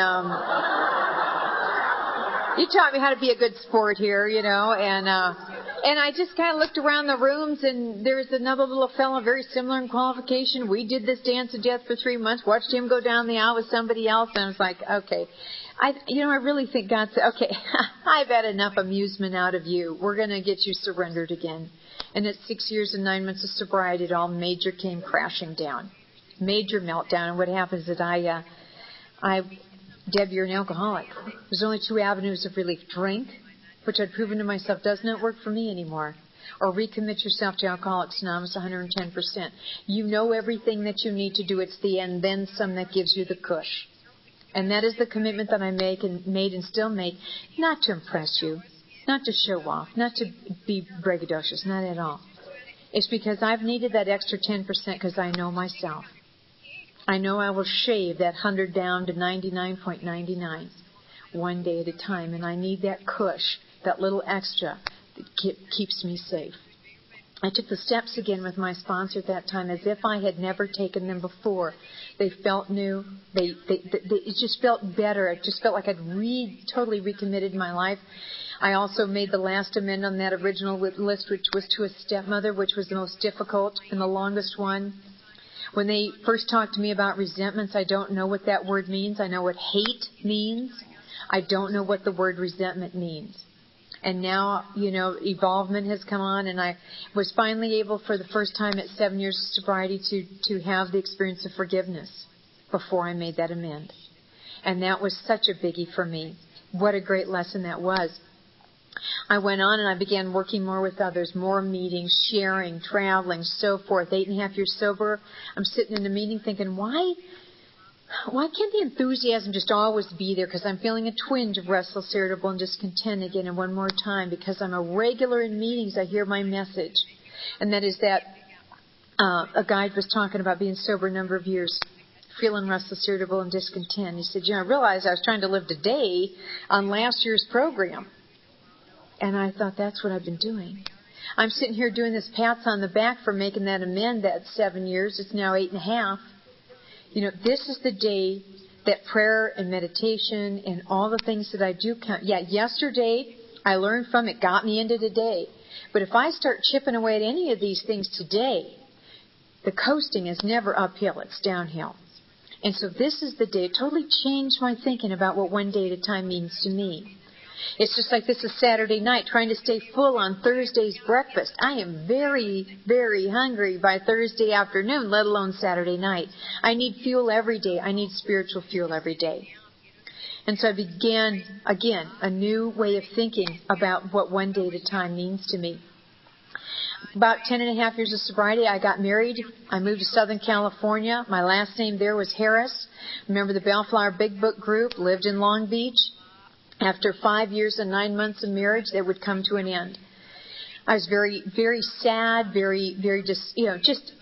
he taught me how to be a good sport here, you know, and I just kind of looked around the rooms, and there was another little fella, very similar in qualification. We did this dance of death for 3 months, watched him go down the aisle with somebody else, and I was like, okay. I really think God said, okay, I've had enough amusement out of you. We're going to get you surrendered again. And at 6 years and 9 months of sobriety, it all major came crashing down. Major meltdown. And what happens is Deb, you're an alcoholic. There's only 2 avenues of relief. Drink, which I'd proven to myself does not work for me anymore, or recommit yourself to Alcoholics Anonymous 110%. You know everything that you need to do. It's the end, then some, that gives you the cush. And that is the commitment that I made and still make, not to impress you, not to show off, not to be braggadocious, not at all. It's because I've needed that extra 10% because I know myself. I know I will shave that 100 down to 99.99 one day at a time, and I need that cush, that little extra, that keeps me safe. I took the steps again with my sponsor at that time as if I had never taken them before. They felt new. It just felt better. It just felt like I'd totally recommitted my life. I also made the last amendment on that original list, which was to a stepmother, which was the most difficult and the longest one. When they first talked to me about resentments, I don't know what that word means. I know what hate means. I don't know what the word resentment means. And now, evolvement has come on, and I was finally able for the first time at 7 years of sobriety to have the experience of forgiveness before I made that amend. And that was such a biggie for me. What a great lesson that was. I went on and I began working more with others, more meetings, sharing, traveling, so forth. 8.5 years sober, I'm sitting in a meeting thinking, why can't the enthusiasm just always be there? Because I'm feeling a twinge of restless, irritable, and discontent again. And one more time, because I'm a regular in meetings, I hear my message. And that is that a guide was talking about being sober a number of years, feeling restless, irritable, and discontent. He said, I realized I was trying to live today on last year's program. And I thought, that's what I've been doing. I'm sitting here doing this pats on the back for making that amend that 7 years. It's now 8.5. This is the day that prayer and meditation and all the things that I do count. Yeah, yesterday I learned from it, got me into today. But if I start chipping away at any of these things today, the coasting is never uphill, it's downhill. And so this is the day. It totally changed my thinking about what one day at a time means to me. It's just like this is Saturday night, trying to stay full on Thursday's breakfast. I am very, very hungry by Thursday afternoon, let alone Saturday night. I need fuel every day. I need spiritual fuel every day. And so I began, again, a new way of thinking about what one day at a time means to me. About 10.5 years of sobriety, I got married. I moved to Southern California. My last name there was Harris. Remember the Bellflower Big Book group, lived in Long Beach. After 5 years and 9 months of marriage, that would come to an end. I was very, very sad, very, very just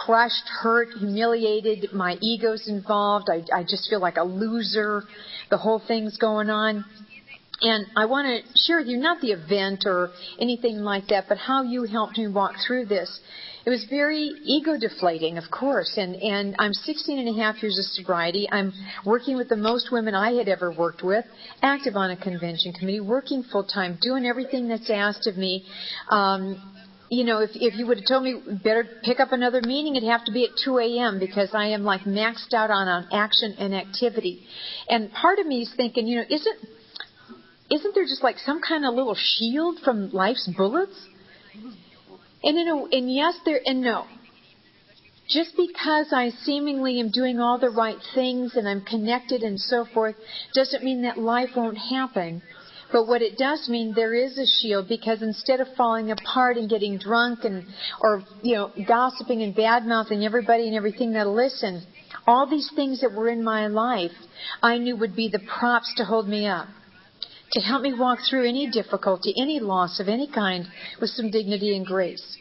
crushed, hurt, humiliated. My ego's involved. I just feel like a loser. The whole thing's going on. And I want to share with you, not the event or anything like that, but how you helped me walk through this. It was very ego-deflating, of course, and I'm 16.5 years of sobriety. I'm working with the most women I had ever worked with, active on a convention committee, working full-time, doing everything that's asked of me. If you would have told me better pick up another meeting, it'd have to be at 2 a.m. because I am like maxed out on action and activity. And part of me is thinking, isn't there just like some kind of little shield from life's bullets? And yes, there and no. Just because I seemingly am doing all the right things and I'm connected and so forth, doesn't mean that life won't happen. But what it does mean, there is a shield, because instead of falling apart and getting drunk or gossiping and bad-mouthing everybody and everything that'll listen, all these things that were in my life, I knew would be the props to hold me up, to help me walk through any difficulty, any loss of any kind with some dignity and grace.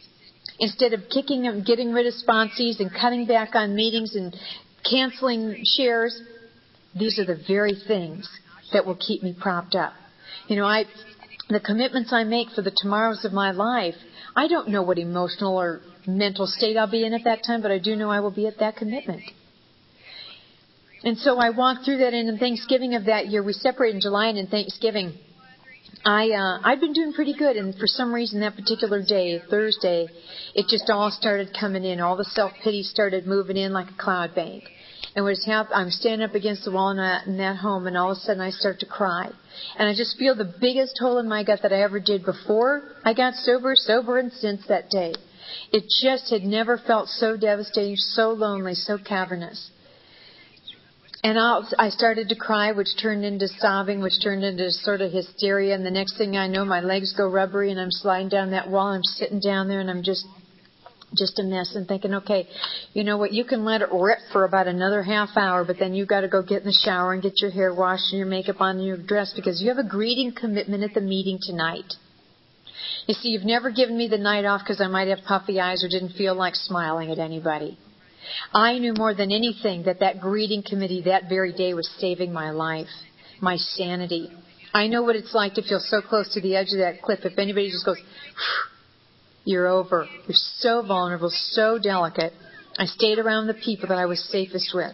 Instead of kicking and getting rid of sponsees and cutting back on meetings and canceling shares, these are the very things that will keep me propped up. The commitments I make for the tomorrows of my life, I don't know what emotional or mental state I'll be in at that time, but I do know I will be at that commitment. And so I walked through that, and in Thanksgiving of that year, we separated in July, and in Thanksgiving, I'd been doing pretty good, and for some reason that particular day, Thursday, it just all started coming in. All the self-pity started moving in like a cloud bank. And what's happened, I'm standing up against the wall in that home, and all of a sudden I start to cry. And I just feel the biggest hole in my gut that I ever did before I got sober, and since that day. It just had never felt so devastating, so lonely, so cavernous. And I started to cry, which turned into sobbing, which turned into sort of hysteria. And the next thing I know, my legs go rubbery, and I'm sliding down that wall. And I'm sitting down there, and I'm just a mess, and thinking, okay, you know what? You can let it rip for about another half hour, but then you've got to go get in the shower and get your hair washed and your makeup on and your dress, because you have a greeting commitment at the meeting tonight. You see, you've never given me the night off because I might have puffy eyes or didn't feel like smiling at anybody. I knew more than anything that greeting committee that very day was saving my life, my sanity. I know what it's like to feel so close to the edge of that cliff. If anybody just goes, you're over. You're so vulnerable, so delicate. I stayed around the people that I was safest with.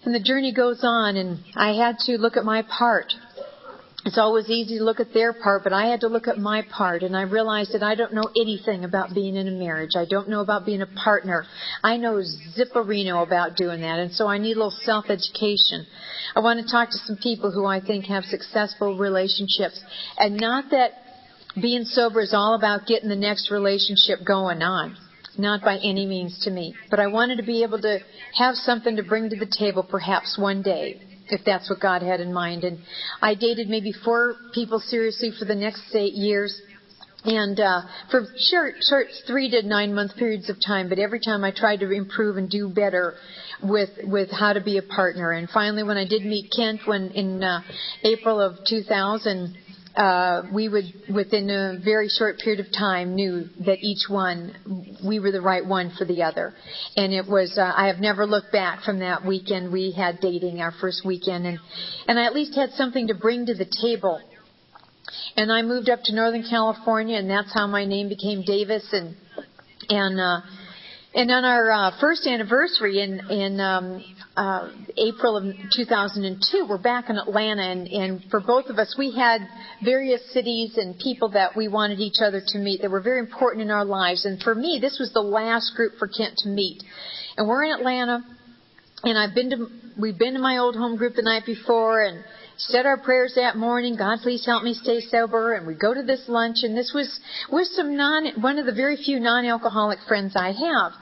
And the journey goes on, and I had to look at my part. It's always easy to look at their part, but I had to look at my part, and I realized that I don't know anything about being in a marriage. I don't know about being a partner. I know zipperino about doing that, and so I need a little self-education. I want to talk to some people who I think have successful relationships, and not that being sober is all about getting the next relationship going on. Not by any means to me. But I wanted to be able to have something to bring to the table perhaps one day, if that's what God had in mind. And I dated maybe 4 people seriously for the next 8 years. And for short 3 to 9 month periods of time. But every time I tried to improve and do better with how to be a partner. And finally, when I did meet Kent in April of 2000, we would, within a very short period of time, knew that each one, we were the right one for the other. And it was, I have never looked back from that weekend we had dating, our first weekend, and I at least had something to bring to the table. And I moved up to Northern California, and that's how my name became Davis, and on our first anniversary in April of 2002, we're back in Atlanta, and for both of us, we had various cities and people that we wanted each other to meet that were very important in our lives. And for me, this was the last group for Kent to meet. And we're in Atlanta, and we've been to my old home group the night before, and said our prayers that morning, God, please help me stay sober. And we go to this lunch, and this was with one of the very few non-alcoholic friends I have.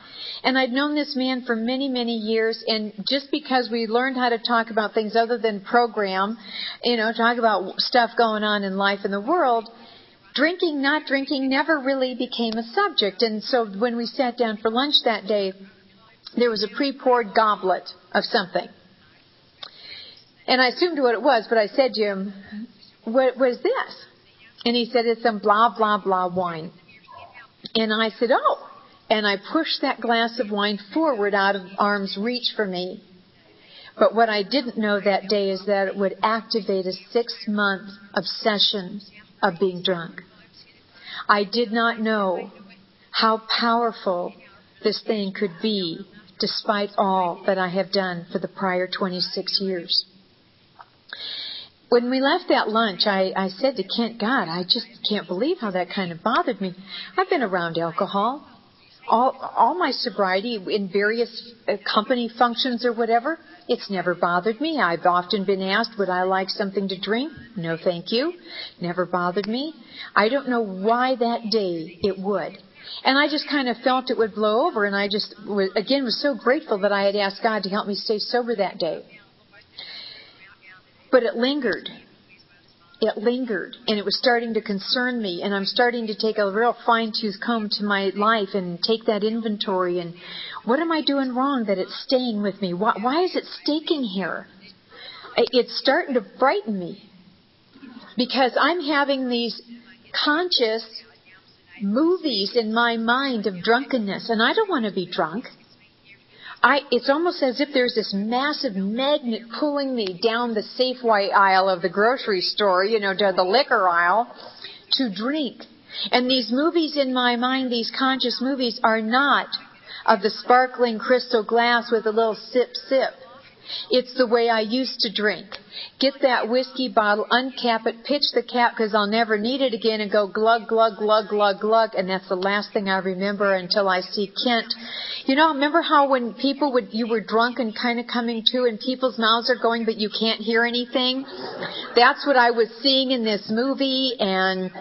And I'd known this man for many, many years, and just because we learned how to talk about things other than program, talk about stuff going on in life in the world, drinking, not drinking, never really became a subject. And so when we sat down for lunch that day, there was a pre-poured goblet of something. And I assumed what it was, but I said to him, what was this? And he said, it's some blah, blah, blah wine. And I said, oh. And I pushed that glass of wine forward out of arm's reach for me. But what I didn't know that day is that it would activate a 6-month obsession of being drunk. I did not know how powerful this thing could be, despite all that I have done for the prior 26 years. When we left that lunch, I said to Kent, God, I just can't believe how that kind of bothered me. I've been around alcohol. All my sobriety in various company functions or whatever, it's never bothered me. I've often been asked, would I like something to drink? No, thank you. Never bothered me. I don't know why that day it would. And I just kind of felt it would blow over, and I just, again, was so grateful that I had asked God to help me stay sober that day. But it lingered. It lingered, and it was starting to concern me, and I'm starting to take a real fine-tooth comb to my life and take that inventory, and what am I doing wrong that it's staying with me? Why is it staking here? It's starting to frighten me, because I'm having these conscious movies in my mind of drunkenness, and I don't want to be drunk. It's almost as if there's this massive magnet pulling me down the Safeway aisle of the grocery store, to the liquor aisle, to drink. And these movies in my mind, these conscious movies, are not of the sparkling crystal glass with a little sip, sip. It's the way I used to drink. Get that whiskey bottle, uncap it, pitch the cap because I'll never need it again, and go glug, glug, glug, glug, glug. And that's the last thing I remember until I see Kent. Remember how when you were drunk and kind of coming to, and people's mouths are going, but you can't hear anything? That's what I was seeing in this movie, and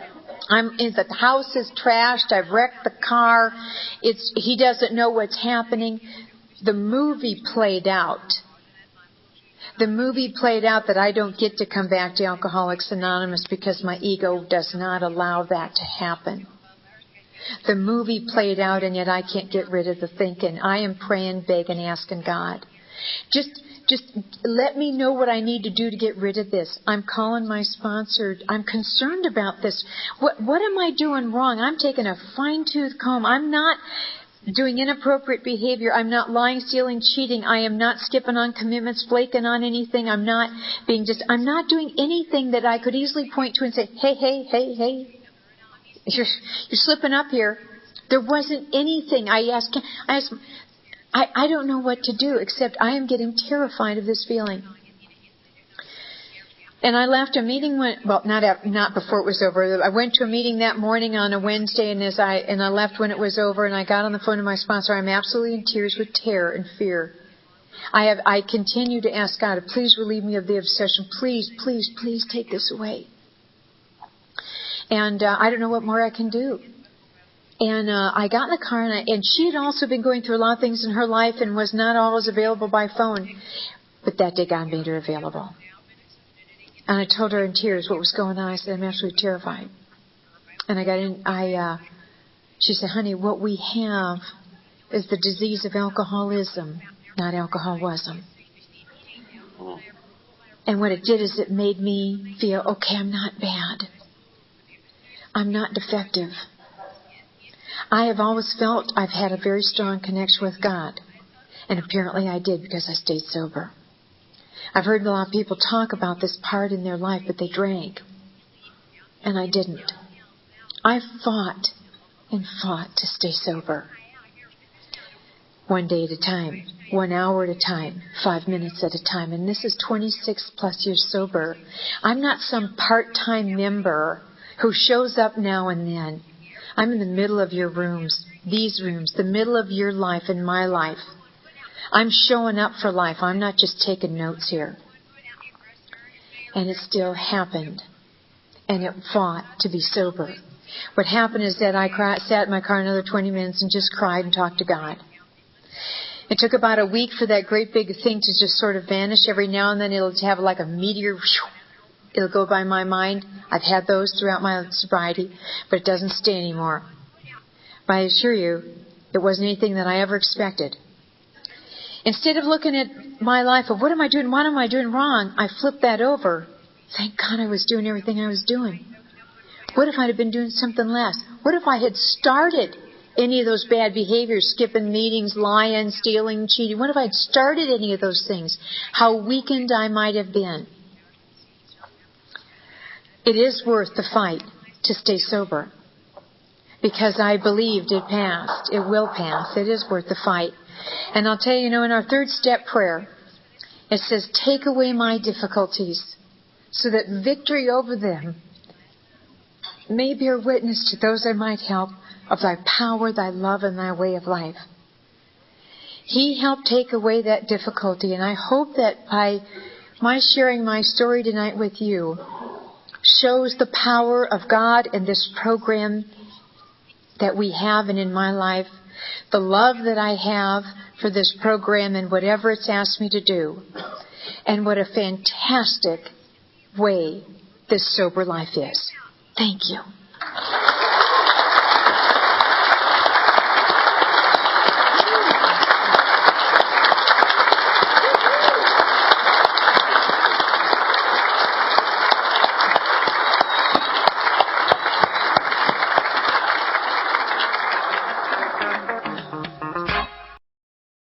the house is trashed. I've wrecked the car. He doesn't know what's happening. The movie played out. The movie played out that I don't get to come back to Alcoholics Anonymous because my ego does not allow that to happen. The movie played out, and yet I can't get rid of the thinking. I am praying, begging, asking God. Just let me know what I need to do to get rid of this. I'm calling my sponsor. I'm concerned about this. What am I doing wrong? I'm taking a fine-tooth comb. I'm not doing inappropriate behavior. I'm not lying, stealing, cheating. I am not skipping on commitments, flaking on anything. I'm not doing anything that I could easily point to and say, hey, you're slipping up here. There wasn't anything. I don't know what to do, except I am getting terrified of this feeling. And I left a meeting not before it was over. I went to a meeting that morning on a Wednesday, and I left when it was over, and I got on the phone to my sponsor. I'm absolutely in tears with terror and fear. I continue to ask God to please relieve me of the obsession. Please, please, please take this away. And I don't know what more I can do. And I got in the car, and she had also been going through a lot of things in her life and was not always available by phone. But that day God made her available. And I told her in tears what was going on. I said, I'm absolutely terrified. And I got in. She said, honey, what we have is the disease of alcoholism, not alcoholism. And what it did is it made me feel, okay, I'm not bad. I'm not defective. I have always felt I've had a very strong connection with God. And apparently I did, because I stayed sober. I've heard a lot of people talk about this part in their life, but they drank. And I didn't. I fought and fought to stay sober. 1 day at a time, 1 hour at a time, 5 minutes at a time. And this is 26 plus years sober. I'm not some part-time member who shows up now and then. I'm in the middle of your rooms, these rooms, the middle of your life and my life. I'm showing up for life. I'm not just taking notes here. And it still happened. And it fought to be sober. What happened is that I sat in my car another 20 minutes and just cried and talked to God. It took about a week for that great big thing to just sort of vanish. Every now and then it'll have like a meteor. It'll go by my mind. I've had those throughout my sobriety, but it doesn't stay anymore. But I assure you, it wasn't anything that I ever expected. Instead of looking at my life of what am I doing wrong, I flipped that over. Thank God I was doing everything I was doing. What if I'd have been doing something less? What if I had started any of those bad behaviors, skipping meetings, lying, stealing, cheating? What if I'd started any of those things? How weakened I might have been. It is worth the fight to stay sober. Because I believed it passed. It will pass. It is worth the fight. And I'll tell you, in our third step prayer, it says, take away my difficulties so that victory over them may bear witness to those I might help of thy power, thy love, and thy way of life. He helped take away that difficulty, and I hope that by my sharing my story tonight with you shows the power of God and this program that we have and in my life, the love that I have for this program and whatever it's asked me to do, and what a fantastic way this sober life is. Thank you.